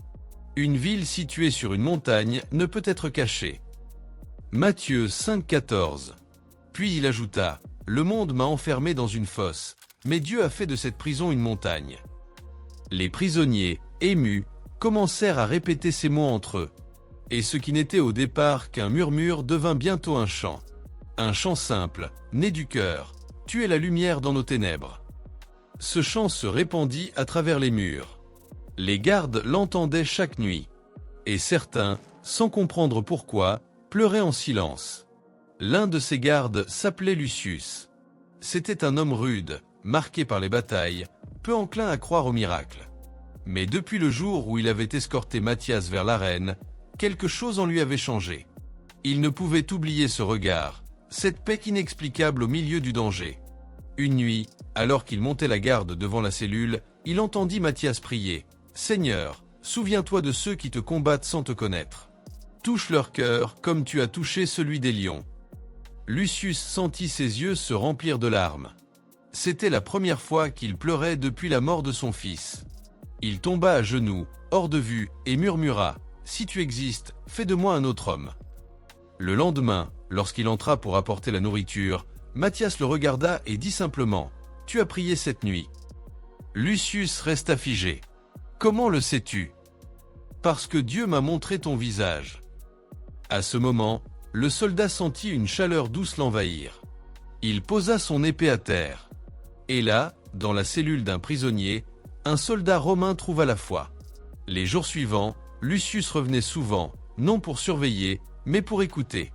Une ville située sur une montagne ne peut être cachée. » Matthieu 5,14. Puis il ajouta « Le monde m'a enfermé dans une fosse, mais Dieu a fait de cette prison une montagne. » Les prisonniers, émus, commencèrent à répéter ces mots entre eux. Et ce qui n'était au départ qu'un murmure devint bientôt un chant. Un chant simple, né du cœur. « Tu es la lumière dans nos ténèbres. » Ce chant se répandit à travers les murs. Les gardes l'entendaient chaque nuit. Et certains, sans comprendre pourquoi, pleuraient en silence. L'un de ces gardes s'appelait Lucius. C'était un homme rude, marqué par les batailles, peu enclin à croire au miracle. Mais depuis le jour où il avait escorté Matthias vers l'arène, quelque chose en lui avait changé. Il ne pouvait oublier ce regard, cette paix inexplicable au milieu du danger. Une nuit, alors qu'il montait la garde devant la cellule, il entendit Matthias prier. « Seigneur, souviens-toi de ceux qui te combattent sans te connaître. Touche leur cœur comme tu as touché celui des lions. » Lucius sentit ses yeux se remplir de larmes. C'était la première fois qu'il pleurait depuis la mort de son fils. Il tomba à genoux, hors de vue, et murmura « Si tu existes, fais de moi un autre homme. » Le lendemain, lorsqu'il entra pour apporter la nourriture, Matthias le regarda et dit simplement « Tu as prié cette nuit. » Lucius resta figé. « Comment le sais-tu ? » »« Parce que Dieu m'a montré ton visage. » À ce moment, le soldat sentit une chaleur douce l'envahir. Il posa son épée à terre. Et là, dans la cellule d'un prisonnier, un soldat romain trouva la foi. Les jours suivants, Lucius revenait souvent, non pour surveiller, mais pour écouter.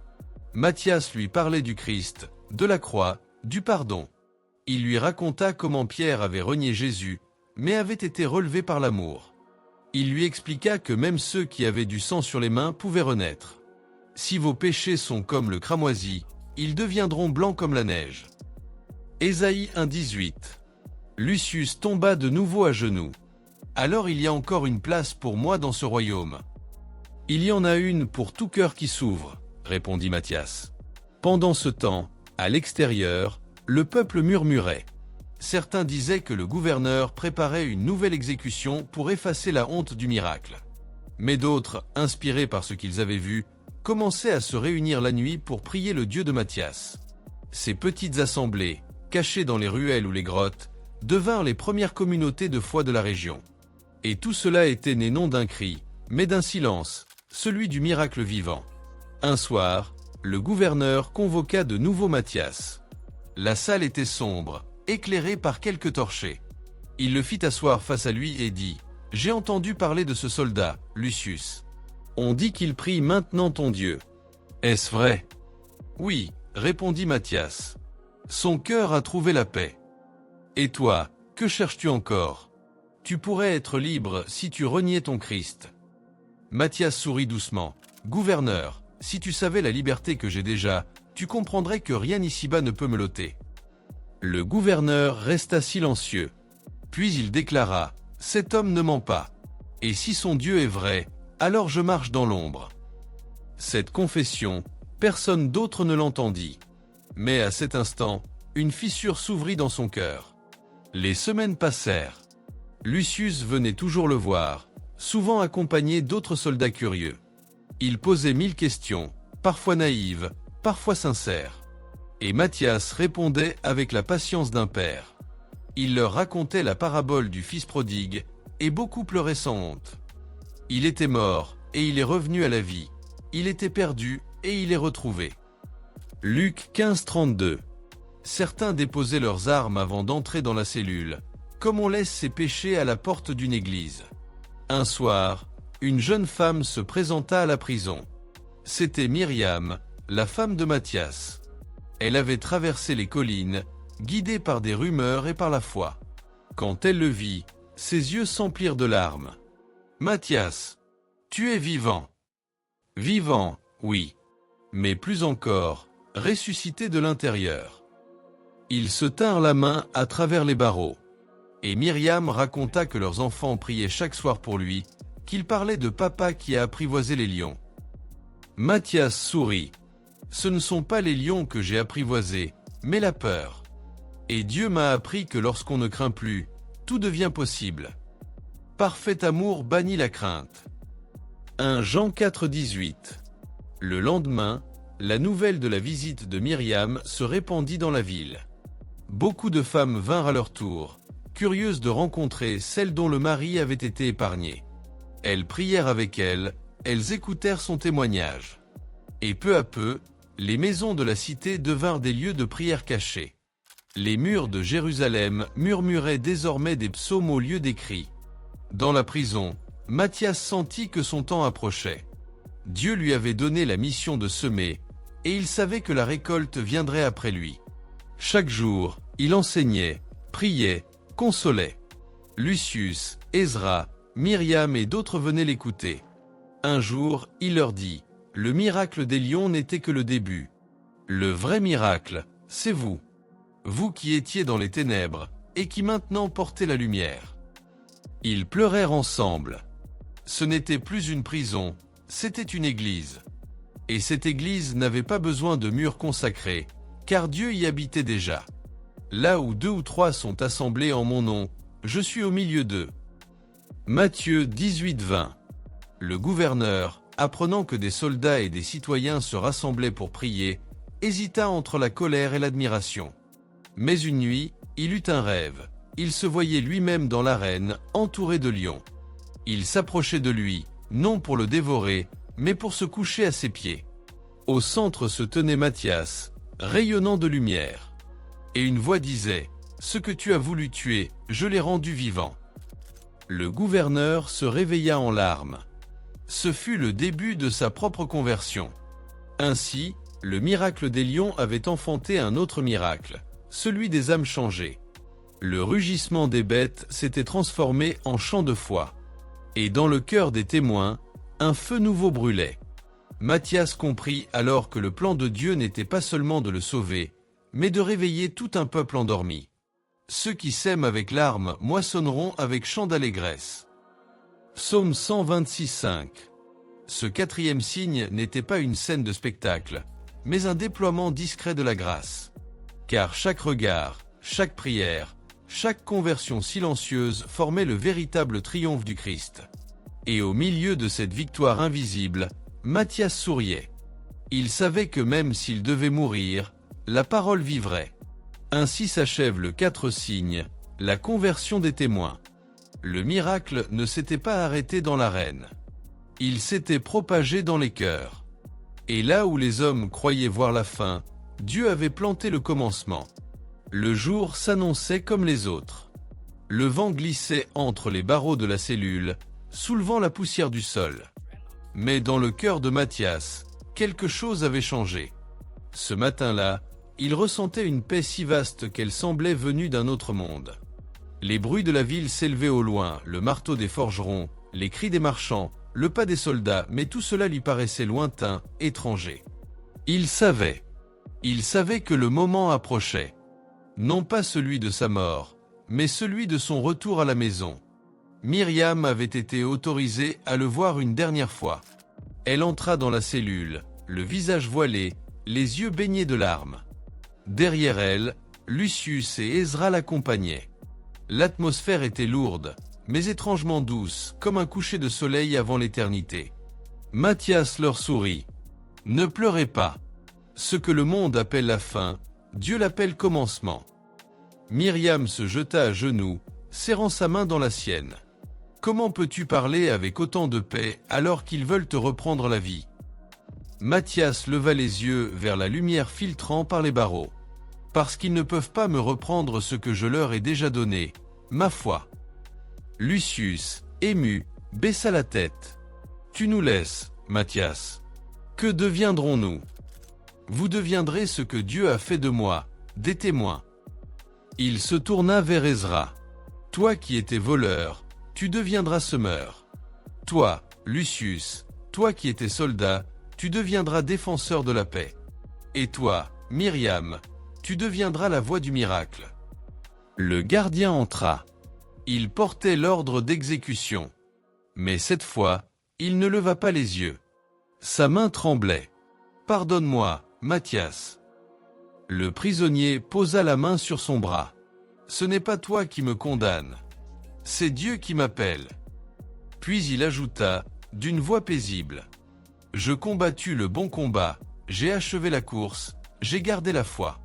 Matthias lui parlait du Christ, de la croix, du pardon. Il lui raconta comment Pierre avait renié Jésus, mais avait été relevé par l'amour. Il lui expliqua que même ceux qui avaient du sang sur les mains pouvaient renaître. Si vos péchés sont comme le cramoisi, ils deviendront blancs comme la neige. Ésaïe 1,18. Lucius tomba de nouveau à genoux. Alors il y a encore une place pour moi dans ce royaume. Il y en a une pour tout cœur qui s'ouvre, répondit Matthias. Pendant ce temps, à l'extérieur, le peuple murmurait. Certains disaient que le gouverneur préparait une nouvelle exécution pour effacer la honte du miracle. Mais d'autres, inspirés par ce qu'ils avaient vu, commençaient à se réunir la nuit pour prier le Dieu de Matthias. Ces petites assemblées, cachées dans les ruelles ou les grottes, devinrent les premières communautés de foi de la région. Et tout cela était né non d'un cri, mais d'un silence, celui du miracle vivant. Un soir, le gouverneur convoqua de nouveau Mathias. La salle était sombre, éclairée par quelques torchers. Il le fit asseoir face à lui et dit « J'ai entendu parler de ce soldat, Lucius. On dit qu'il prie maintenant ton Dieu. Est-ce vrai ?» « Oui, » répondit Mathias. « Son cœur a trouvé la paix. Et toi, que cherches-tu encore? Tu pourrais être libre si tu reniais ton Christ. » Mathias sourit doucement. « Gouverneur, si tu savais la liberté que j'ai déjà, tu comprendrais que rien ici-bas ne peut me l'ôter. » Le gouverneur resta silencieux. Puis il déclara « Cet homme ne ment pas. Et si son Dieu est vrai, alors je marche dans l'ombre. » Cette confession, personne d'autre ne l'entendit. Mais à cet instant, une fissure s'ouvrit dans son cœur. Les semaines passèrent. Lucius venait toujours le voir, souvent accompagné d'autres soldats curieux. Il posait 1000 questions, parfois naïves, parfois sincères. Et Mathias répondait avec la patience d'un père. Il leur racontait la parabole du fils prodigue, et beaucoup pleuraient sans honte. Il était mort, et il est revenu à la vie. Il était perdu, et il est retrouvé. Luc 15:32. Certains déposaient leurs armes avant d'entrer dans la cellule, comme on laisse ses péchés à la porte d'une église. Un soir, une jeune femme se présenta à la prison. C'était Myriam, la femme de Mathias. Elle avait traversé les collines, guidée par des rumeurs et par la foi. Quand elle le vit, ses yeux s'emplirent de larmes. « Mathias, tu es vivant. » « Vivant, oui. Mais plus encore, ressuscité de l'intérieur. » Ils se tinrent la main à travers les barreaux. Et Myriam raconta que leurs enfants priaient chaque soir pour lui, qu'il parlait de papa qui a apprivoisé les lions. Mathias sourit. « Ce ne sont pas les lions que j'ai apprivoisés, mais la peur. Et Dieu m'a appris que lorsqu'on ne craint plus, tout devient possible. Parfait amour bannit la crainte. » 1 Jean 4,18. Le lendemain, la nouvelle de la visite de Myriam se répandit dans la ville. Beaucoup de femmes vinrent à leur tour, curieuses de rencontrer celle dont le mari avait été épargné. Elles prièrent avec elle, elles écoutèrent son témoignage. Et peu à peu, les maisons de la cité devinrent des lieux de prière cachés. Les murs de Jérusalem murmuraient désormais des psaumes au lieu des cris. Dans la prison, Mathias sentit que son temps approchait. Dieu lui avait donné la mission de semer, et il savait que la récolte viendrait après lui. Chaque jour, il enseignait, priait, consolait. Lucius, Ezra, Myriam et d'autres venaient l'écouter. Un jour, il leur dit « Le miracle des lions n'était que le début. Le vrai miracle, c'est vous. Vous qui étiez dans les ténèbres, et qui maintenant portez la lumière. » Ils pleurèrent ensemble. Ce n'était plus une prison, c'était une église. Et cette église n'avait pas besoin de murs consacrés, car Dieu y habitait déjà. Là où 2 ou 3 sont assemblés en mon nom, je suis au milieu d'eux. Matthieu 18:20. Le gouverneur, apprenant que des soldats et des citoyens se rassemblaient pour prier, hésita entre la colère et l'admiration. Mais une nuit, il eut un rêve. Il se voyait lui-même dans l'arène, entouré de lions. Il s'approchait de lui, non pour le dévorer, mais pour se coucher à ses pieds. Au centre se tenait Mathias, rayonnant de lumière. Et une voix disait « Ce que tu as voulu tuer, je l'ai rendu vivant. » Le gouverneur se réveilla en larmes. Ce fut le début de sa propre conversion. Ainsi, le miracle des lions avait enfanté un autre miracle, celui des âmes changées. Le rugissement des bêtes s'était transformé en chant de foi. Et dans le cœur des témoins, un feu nouveau brûlait. Mathias comprit alors que le plan de Dieu n'était pas seulement de le sauver, mais de réveiller tout un peuple endormi. Ceux qui sèment avec larmes moissonneront avec chant d'allégresse. Psaume 126:5. Ce 4e signe n'était pas une scène de spectacle, mais un déploiement discret de la grâce. Car chaque regard, chaque prière, chaque conversion silencieuse formait le véritable triomphe du Christ. Et au milieu de cette victoire invisible, Mathias souriait. Il savait que même s'il devait mourir, la parole vivrait. Ainsi s'achève le 4 signe, la conversion des témoins. Le miracle ne s'était pas arrêté dans l'arène. Il s'était propagé dans les cœurs. Et là où les hommes croyaient voir la fin, Dieu avait planté le commencement. Le jour s'annonçait comme les autres. Le vent glissait entre les barreaux de la cellule, soulevant la poussière du sol. Mais dans le cœur de Mathias, quelque chose avait changé. Ce matin-là, il ressentait une paix si vaste qu'elle semblait venue d'un autre monde. Les bruits de la ville s'élevaient au loin, le marteau des forgerons, les cris des marchands, le pas des soldats, mais tout cela lui paraissait lointain, étranger. Il savait que le moment approchait. Non pas celui de sa mort, mais celui de son retour à la maison. Myriam avait été autorisée à le voir une dernière fois. Elle entra dans la cellule, le visage voilé, les yeux baignés de larmes. Derrière elle, Lucius et Ezra l'accompagnaient. L'atmosphère était lourde, mais étrangement douce, comme un coucher de soleil avant l'éternité. Mathias leur sourit. « Ne pleurez pas. Ce que le monde appelle la fin, Dieu l'appelle commencement. » Myriam se jeta à genoux, serrant sa main dans la sienne. « Comment peux-tu parler avec autant de paix alors qu'ils veulent te reprendre la vie ?» Mathias leva les yeux vers la lumière filtrant par les barreaux. « Parce qu'ils ne peuvent pas me reprendre ce que je leur ai déjà donné, ma foi. » Lucius, ému, baissa la tête. « Tu nous laisses, Mathias. Que deviendrons-nous? Vous deviendrez ce que Dieu a fait de moi, des témoins. » Il se tourna vers Ezra. « Toi qui étais voleur, tu deviendras semeur. Toi, Lucius, toi qui étais soldat, tu deviendras défenseur de la paix. Et toi, Myriam, tu deviendras la voix du miracle. » Le gardien entra. Il portait l'ordre d'exécution. Mais cette fois, il ne leva pas les yeux. Sa main tremblait. « Pardonne-moi, Mathias. » Le prisonnier posa la main sur son bras. « Ce n'est pas toi qui me condamne. C'est Dieu qui m'appelle. » Puis il ajouta, d'une voix paisible. « Je combattus le bon combat, j'ai achevé la course, j'ai gardé la foi. »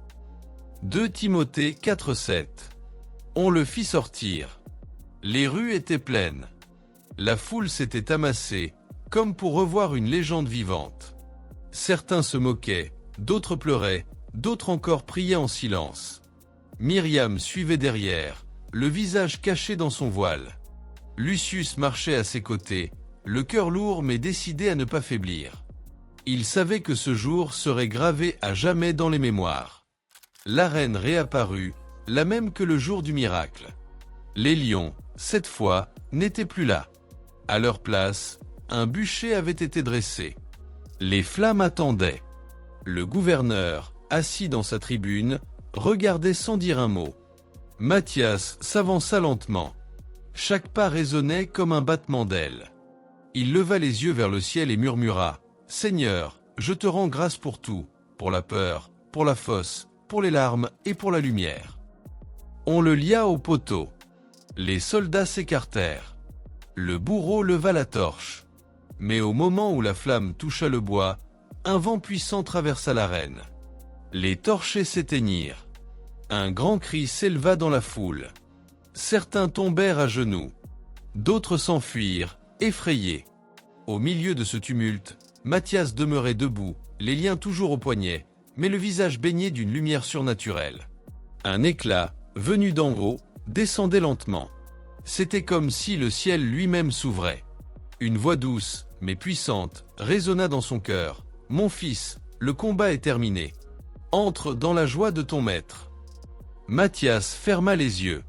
2 Timothée 4,7. On le fit sortir. Les rues étaient pleines. La foule s'était amassée, comme pour revoir une légende vivante. Certains se moquaient, d'autres pleuraient, d'autres encore priaient en silence. Myriam suivait derrière, le visage caché dans son voile. Lucius marchait à ses côtés, le cœur lourd mais décidé à ne pas faiblir. Il savait que ce jour serait gravé à jamais dans les mémoires. La reine réapparut, la même que le jour du miracle. Les lions, cette fois, n'étaient plus là. À leur place, un bûcher avait été dressé. Les flammes attendaient. Le gouverneur, assis dans sa tribune, regardait sans dire un mot. Mathias s'avança lentement. Chaque pas résonnait comme un battement d'ailes. Il leva les yeux vers le ciel et murmura « Seigneur, je te rends grâce pour tout, pour la peur, pour la fosse, pour les larmes et pour la lumière. » On le lia au poteau. Les soldats s'écartèrent. Le bourreau leva la torche. Mais au moment où la flamme toucha le bois, un vent puissant traversa l'arène. Les torchers s'éteignirent. Un grand cri s'éleva dans la foule. Certains tombèrent à genoux. D'autres s'enfuirent, effrayés. Au milieu de ce tumulte, Mathias demeurait debout, les liens toujours au poignet, mais le visage baigné d'une lumière surnaturelle. Un éclat, venu d'en haut, descendait lentement. C'était comme si le ciel lui-même s'ouvrait. Une voix douce, mais puissante, résonna dans son cœur. « Mon fils, le combat est terminé. Entre dans la joie de ton maître. » Mathias ferma les yeux.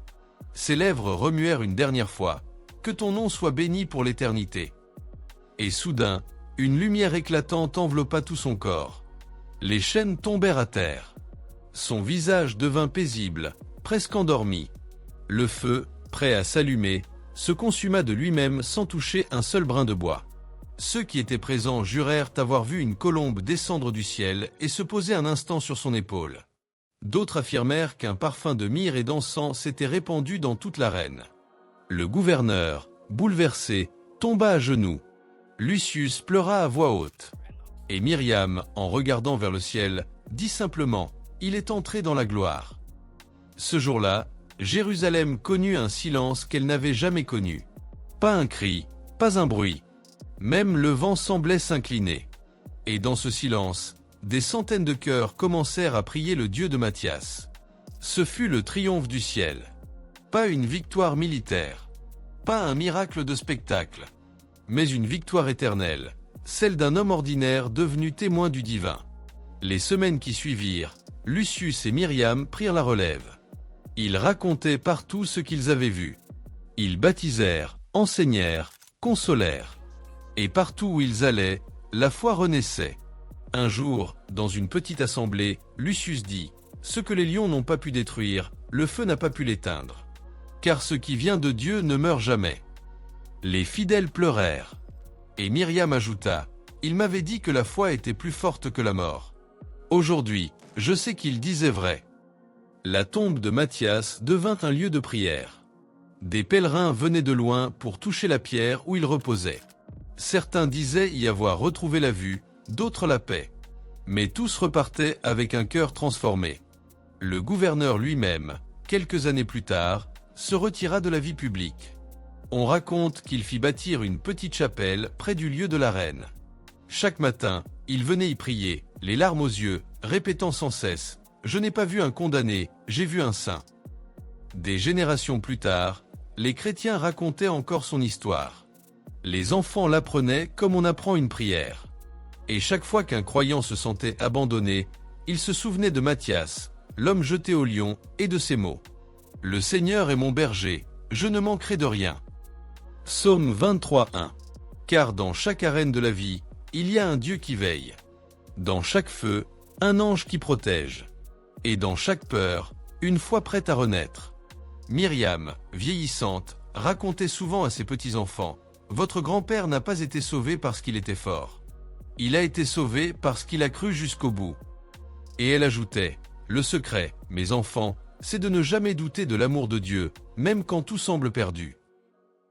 Ses lèvres remuèrent une dernière fois. « Que ton nom soit béni pour l'éternité. » Et soudain, une lumière éclatante enveloppa tout son corps. Les chaînes tombèrent à terre. Son visage devint paisible, presque endormi. Le feu, prêt à s'allumer, se consuma de lui-même sans toucher un seul brin de bois. Ceux qui étaient présents jurèrent avoir vu une colombe descendre du ciel et se poser un instant sur son épaule. D'autres affirmèrent qu'un parfum de myrrhe et d'encens s'était répandu dans toute l'arène. Le gouverneur, bouleversé, tomba à genoux. Lucius pleura à voix haute. Et Myriam, en regardant vers le ciel, dit simplement « Il est entré dans la gloire ». Ce jour-là, Jérusalem connut un silence qu'elle n'avait jamais connu. Pas un cri, pas un bruit. Même le vent semblait s'incliner. Et dans ce silence, des centaines de cœurs commencèrent à prier le Dieu de Mathias. Ce fut le triomphe du ciel. Pas une victoire militaire. Pas un miracle de spectacle. Mais une victoire éternelle, celle d'un homme ordinaire devenu témoin du divin. Les semaines qui suivirent, Lucius et Myriam prirent la relève. Ils racontaient partout ce qu'ils avaient vu. Ils baptisèrent, enseignèrent, consolèrent. Et partout où ils allaient, la foi renaissait. Un jour, dans une petite assemblée, Lucius dit « Ce que les lions n'ont pas pu détruire, le feu n'a pas pu l'éteindre. Car ce qui vient de Dieu ne meurt jamais. » Les fidèles pleurèrent. Et Myriam ajouta « Il m'avait dit que la foi était plus forte que la mort. Aujourd'hui, je sais qu'il disait vrai. » La tombe de Mathias devint un lieu de prière. Des pèlerins venaient de loin pour toucher la pierre où il reposait. Certains disaient y avoir retrouvé la vue, d'autres la paix. Mais tous repartaient avec un cœur transformé. Le gouverneur lui-même, quelques années plus tard, se retira de la vie publique. On raconte qu'il fit bâtir une petite chapelle près du lieu de l'arène. Chaque matin, il venait y prier, les larmes aux yeux, répétant sans cesse « Je n'ai pas vu un condamné, j'ai vu un saint ». Des générations plus tard, les chrétiens racontaient encore son histoire. Les enfants l'apprenaient comme on apprend une prière. Et chaque fois qu'un croyant se sentait abandonné, il se souvenait de Mathias, l'homme jeté au lion, et de ces mots. « Le Seigneur est mon berger, je ne manquerai de rien. » Psaume 23:1. Car dans chaque arène de la vie, il y a un Dieu qui veille. Dans chaque feu, un ange qui protège. Et dans chaque peur, une foi prête à renaître. Myriam, vieillissante, racontait souvent à ses petits-enfants « Votre grand-père n'a pas été sauvé parce qu'il était fort. Il a été sauvé parce qu'il a cru jusqu'au bout. » Et elle ajoutait « Le secret, mes enfants, c'est de ne jamais douter de l'amour de Dieu, même quand tout semble perdu.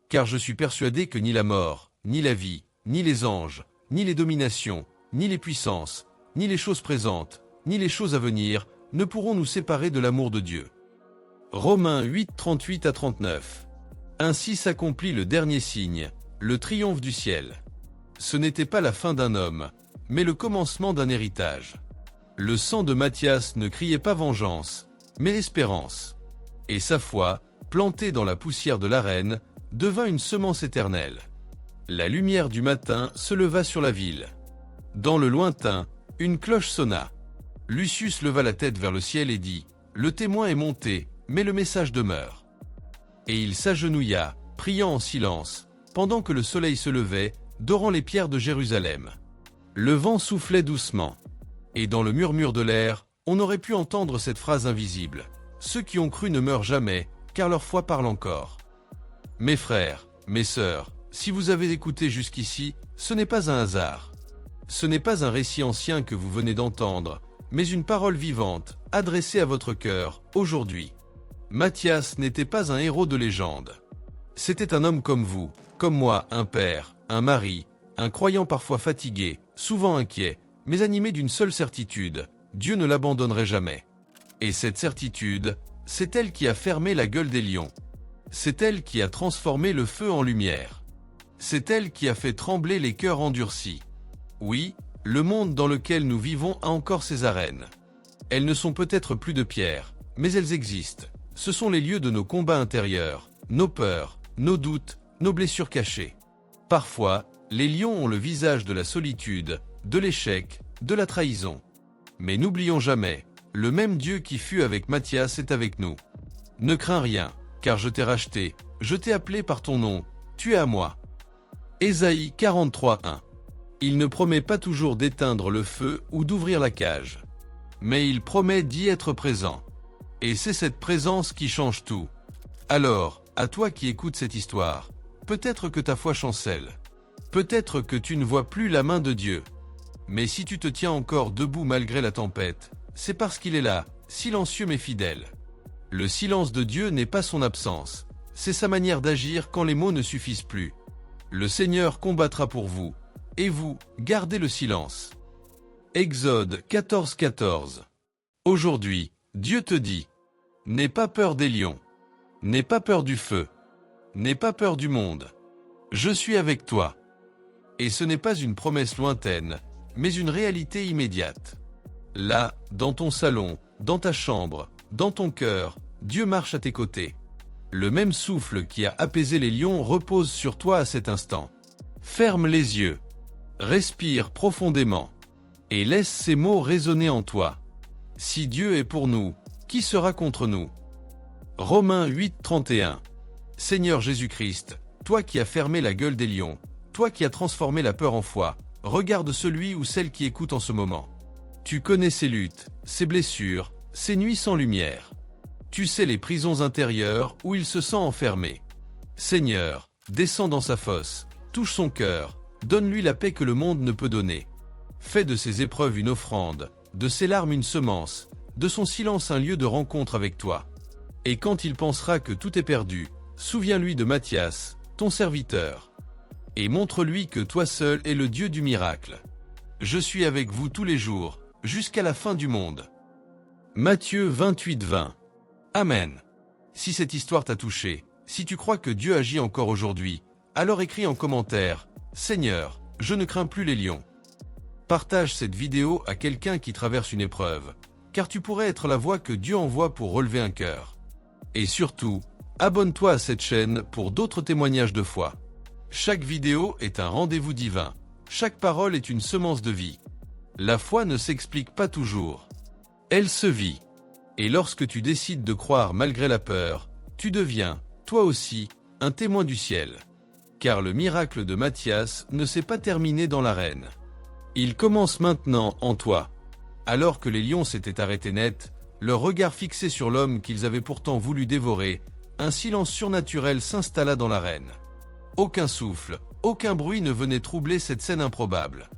Car je suis persuadé que ni la mort, ni la vie, ni les anges, ni les dominations, ni les puissances, ni les choses présentes, ni les choses à venir, ne pourront nous séparer de l'amour de Dieu. » Romains 8, 38-39. Ainsi s'accomplit le dernier signe, le triomphe du ciel. Ce n'était pas la fin d'un homme, mais le commencement d'un héritage. Le sang de Mathias ne criait pas vengeance, mais l'espérance. Et sa foi, plantée dans la poussière de l'arène, devint une semence éternelle. La lumière du matin se leva sur la ville. Dans le lointain, une cloche sonna. Lucius leva la tête vers le ciel et dit « Le témoin est monté, mais le message demeure. » Et il s'agenouilla, priant en silence, pendant que le soleil se levait, dorant les pierres de Jérusalem. Le vent soufflait doucement. Et dans le murmure de l'air, on aurait pu entendre cette phrase invisible. « Ceux qui ont cru ne meurent jamais, car leur foi parle encore. » Mes frères, mes sœurs, si vous avez écouté jusqu'ici, ce n'est pas un hasard. Ce n'est pas un récit ancien que vous venez d'entendre, mais une parole vivante, adressée à votre cœur, aujourd'hui. Mathias n'était pas un héros de légende. C'était un homme comme vous, comme moi, un père, un mari, un croyant parfois fatigué, souvent inquiet, mais animé d'une seule certitude, Dieu ne l'abandonnerait jamais. Et cette certitude, c'est elle qui a fermé la gueule des lions. C'est elle qui a transformé le feu en lumière. C'est elle qui a fait trembler les cœurs endurcis. Oui, le monde dans lequel nous vivons a encore ses arènes. Elles ne sont peut-être plus de pierre, mais elles existent. Ce sont les lieux de nos combats intérieurs, nos peurs, nos doutes, nos blessures cachées. Parfois, les lions ont le visage de la solitude, de l'échec, de la trahison. Mais n'oublions jamais, le même Dieu qui fut avec Mathias est avec nous. Ne crains rien, car je t'ai racheté, je t'ai appelé par ton nom, tu es à moi. Ésaïe 43:1. Il ne promet pas toujours d'éteindre le feu ou d'ouvrir la cage. Mais il promet d'y être présent. Et c'est cette présence qui change tout. Alors, à toi qui écoutes cette histoire, peut-être que ta foi chancelle. Peut-être que tu ne vois plus la main de Dieu. Mais si tu te tiens encore debout malgré la tempête, c'est parce qu'il est là, silencieux mais fidèle. Le silence de Dieu n'est pas son absence, c'est sa manière d'agir quand les mots ne suffisent plus. Le Seigneur combattra pour vous, et vous, gardez le silence. Exode 14:14. Aujourd'hui, Dieu te dit, n'aie pas peur des lions, n'aie pas peur du feu, n'aie pas peur du monde. Je suis avec toi. Et ce n'est pas une promesse lointaine, mais une réalité immédiate. Là, dans ton salon, dans ta chambre, dans ton cœur, Dieu marche à tes côtés. Le même souffle qui a apaisé les lions repose sur toi à cet instant. Ferme les yeux. Respire profondément. Et laisse ces mots résonner en toi. Si Dieu est pour nous, qui sera contre nous? Romains 8, 31. Seigneur Jésus-Christ, toi qui as fermé la gueule des lions, toi qui as transformé la peur en foi, regarde celui ou celle qui écoute en ce moment. Tu connais ses luttes, ses blessures, ses nuits sans lumière. Tu sais les prisons intérieures où il se sent enfermé. Seigneur, descends dans sa fosse, touche son cœur, donne-lui la paix que le monde ne peut donner. Fais de ses épreuves une offrande, de ses larmes une semence, de son silence un lieu de rencontre avec toi. Et quand il pensera que tout est perdu, souviens-lui de Matthias, ton serviteur. Et montre-lui que toi seul es le Dieu du miracle. Je suis avec vous tous les jours, jusqu'à la fin du monde. Matthieu 28, 20. Amen. Si cette histoire t'a touché, si tu crois que Dieu agit encore aujourd'hui, alors écris en commentaire « Seigneur, je ne crains plus les lions ». Partage cette vidéo à quelqu'un qui traverse une épreuve, car tu pourrais être la voix que Dieu envoie pour relever un cœur. Et surtout, abonne-toi à cette chaîne pour d'autres témoignages de foi. Chaque vidéo est un rendez-vous divin. Chaque parole est une semence de vie. La foi ne s'explique pas toujours. Elle se vit. Et lorsque tu décides de croire malgré la peur, tu deviens, toi aussi, un témoin du ciel. Car le miracle de Matthias ne s'est pas terminé dans l'arène. Il commence maintenant en toi. Alors que les lions s'étaient arrêtés net, leur regard fixé sur l'homme qu'ils avaient pourtant voulu dévorer, un silence surnaturel s'installa dans l'arène. Aucun souffle, aucun bruit ne venait troubler cette scène improbable.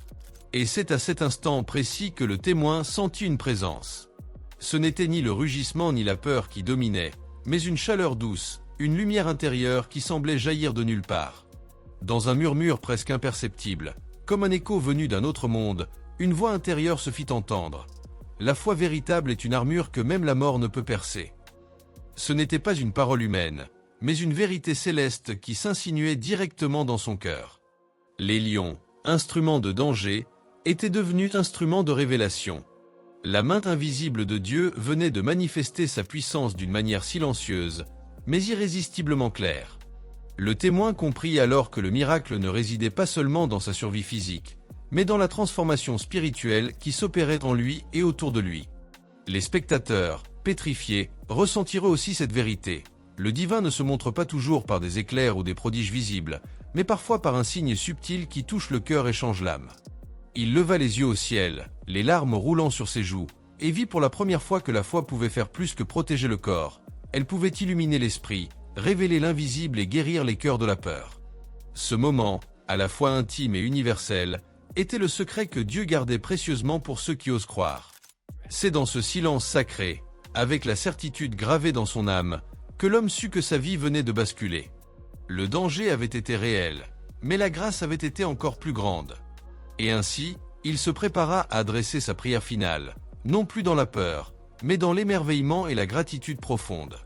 Et c'est à cet instant précis que le témoin sentit une présence. Ce n'était ni le rugissement ni la peur qui dominaient, mais une chaleur douce, une lumière intérieure qui semblait jaillir de nulle part. Dans un murmure presque imperceptible, comme un écho venu d'un autre monde, une voix intérieure se fit entendre. La foi véritable est une armure que même la mort ne peut percer. Ce n'était pas une parole humaine, mais une vérité céleste qui s'insinuait directement dans son cœur. Les lions, instruments de danger, étaient devenus instruments de révélation. La main invisible de Dieu venait de manifester sa puissance d'une manière silencieuse, mais irrésistiblement claire. Le témoin comprit alors que le miracle ne résidait pas seulement dans sa survie physique, mais dans la transformation spirituelle qui s'opérait en lui et autour de lui. Les spectateurs, pétrifiés, ressentirent aussi cette vérité. Le divin ne se montre pas toujours par des éclairs ou des prodiges visibles, mais parfois par un signe subtil qui touche le cœur et change l'âme. Il leva les yeux au ciel, les larmes roulant sur ses joues, et vit pour la première fois que la foi pouvait faire plus que protéger le corps. Elle pouvait illuminer l'esprit, révéler l'invisible et guérir les cœurs de la peur. Ce moment, à la fois intime et universel, était le secret que Dieu gardait précieusement pour ceux qui osent croire. C'est dans ce silence sacré, avec la certitude gravée dans son âme, que l'homme sut que sa vie venait de basculer. Le danger avait été réel, mais la grâce avait été encore plus grande. Et ainsi, il se prépara à adresser sa prière finale, non plus dans la peur, mais dans l'émerveillement et la gratitude profonde.